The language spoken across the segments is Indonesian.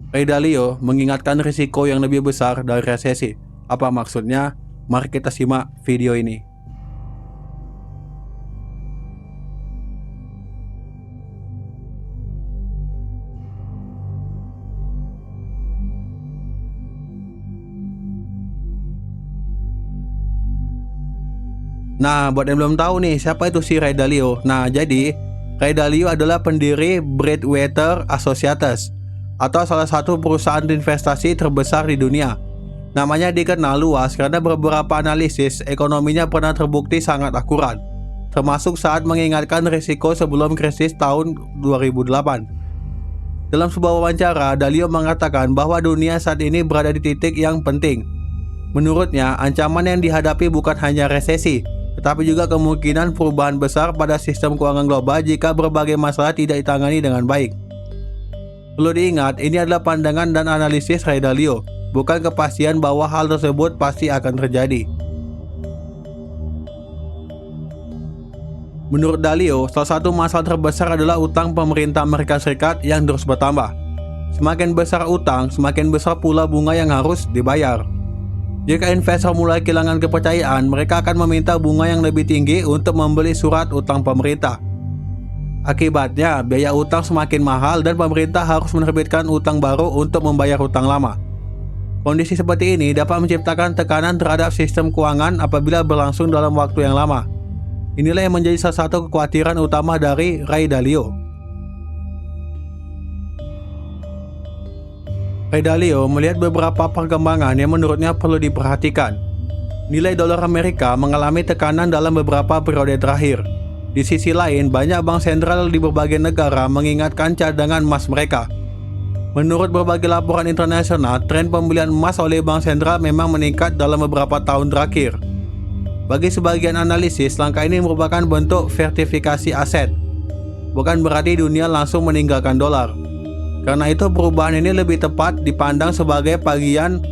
Ray Dalio mengingatkan risiko yang lebih besar dari resesi. Apa maksudnya? Mari kita simak video ini. Nah, buat yang belum tahu nih, siapa itu si Ray Dalio? Nah, jadi Ray Dalio adalah pendiri Bridgewater Associates atau salah satu perusahaan investasi terbesar di dunia. Namanya dikenal luas karena beberapa analisis ekonominya pernah terbukti sangat akurat, termasuk saat mengingatkan risiko sebelum krisis tahun 2008. Dalam sebuah wawancara, Dalio mengatakan bahwa dunia saat ini berada di titik yang penting. Menurutnya, ancaman yang dihadapi bukan hanya resesi, tetapi juga kemungkinan perubahan besar pada sistem keuangan global jika berbagai masalah tidak ditangani dengan baik. Perlu diingat, ini adalah pandangan dan analisis Ray Dalio, bukan kepastian bahwa hal tersebut pasti akan terjadi. Menurut Dalio, salah satu masalah terbesar adalah utang pemerintah Amerika Serikat yang terus bertambah. Semakin besar utang, semakin besar pula bunga yang harus dibayar. Jika investor mulai kehilangan kepercayaan, mereka akan meminta bunga yang lebih tinggi untuk membeli surat utang pemerintah. Akibatnya, biaya utang semakin mahal dan pemerintah harus menerbitkan utang baru untuk membayar utang lama. Kondisi seperti ini dapat menciptakan tekanan terhadap sistem keuangan apabila berlangsung dalam waktu yang lama. Inilah yang menjadi salah satu kekhawatiran utama dari Ray Dalio. Ray Dalio melihat beberapa perkembangan yang menurutnya perlu diperhatikan. Nilai dolar Amerika mengalami tekanan dalam beberapa periode terakhir. Di sisi lain, banyak bank sentral di berbagai negara mengingatkan cadangan emas mereka. Menurut berbagai laporan internasional, tren pembelian emas oleh bank sentral memang meningkat dalam beberapa tahun terakhir. Bagi sebagian analisis, langkah ini merupakan bentuk vertifikasi aset. Bukan berarti dunia langsung meninggalkan dolar. Karena itu, perubahan ini lebih tepat dipandang sebagai bagian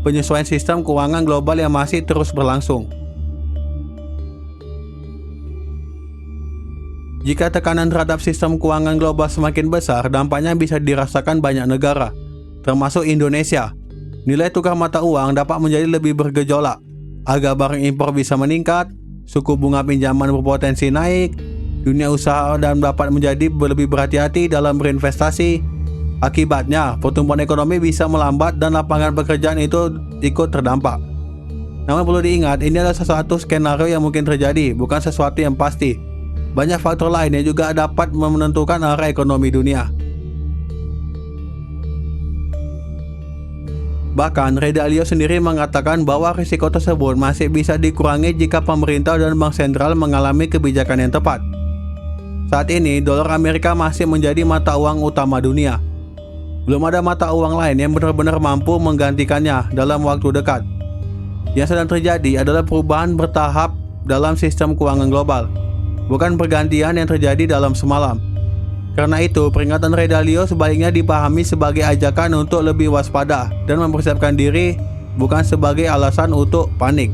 penyesuaian sistem keuangan global yang masih terus berlangsung. Jika tekanan terhadap sistem keuangan global semakin besar, dampaknya bisa dirasakan banyak negara, termasuk Indonesia. Nilai tukar mata uang dapat menjadi lebih bergejolak, harga barang impor bisa meningkat, suku bunga pinjaman berpotensi naik, dunia usaha dan dapat menjadi lebih berhati-hati dalam berinvestasi. Akibatnya, pertumbuhan ekonomi bisa melambat dan lapangan pekerjaan itu ikut terdampak. Namun perlu diingat, ini adalah sesuatu skenario yang mungkin terjadi, bukan sesuatu yang pasti. Banyak faktor lain yang juga dapat menentukan arah ekonomi dunia. Bahkan, Ray Dalio sendiri mengatakan bahwa risiko tersebut masih bisa dikurangi jika pemerintah dan bank sentral mengalami kebijakan yang tepat. Saat ini, dolar Amerika masih menjadi mata uang utama dunia. Belum ada mata uang lain yang benar-benar mampu menggantikannya dalam waktu dekat. Yang sedang terjadi adalah perubahan bertahap dalam sistem keuangan global, bukan pergantian yang terjadi dalam semalam. Karena itu, peringatan Ray Dalio sebaliknya dipahami sebagai ajakan untuk lebih waspada dan mempersiapkan diri, bukan sebagai alasan untuk panik.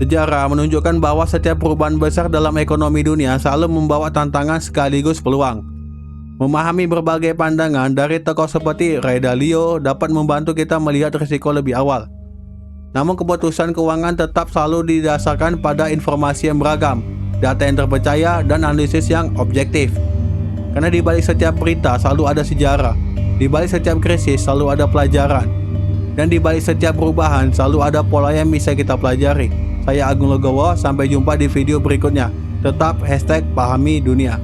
Sejarah menunjukkan bahwa setiap perubahan besar dalam ekonomi dunia selalu membawa tantangan sekaligus peluang. Memahami berbagai pandangan dari tokoh seperti Ray Dalio dapat membantu kita melihat risiko lebih awal. Namun keputusan keuangan tetap selalu didasarkan pada informasi yang beragam, data yang terpercaya, dan analisis yang objektif. Karena di balik setiap berita selalu ada sejarah, di balik setiap krisis selalu ada pelajaran, dan di balik setiap perubahan selalu ada pola yang bisa kita pelajari. Saya Agung Legowo, sampai jumpa di video berikutnya. Tetap #pahami dunia.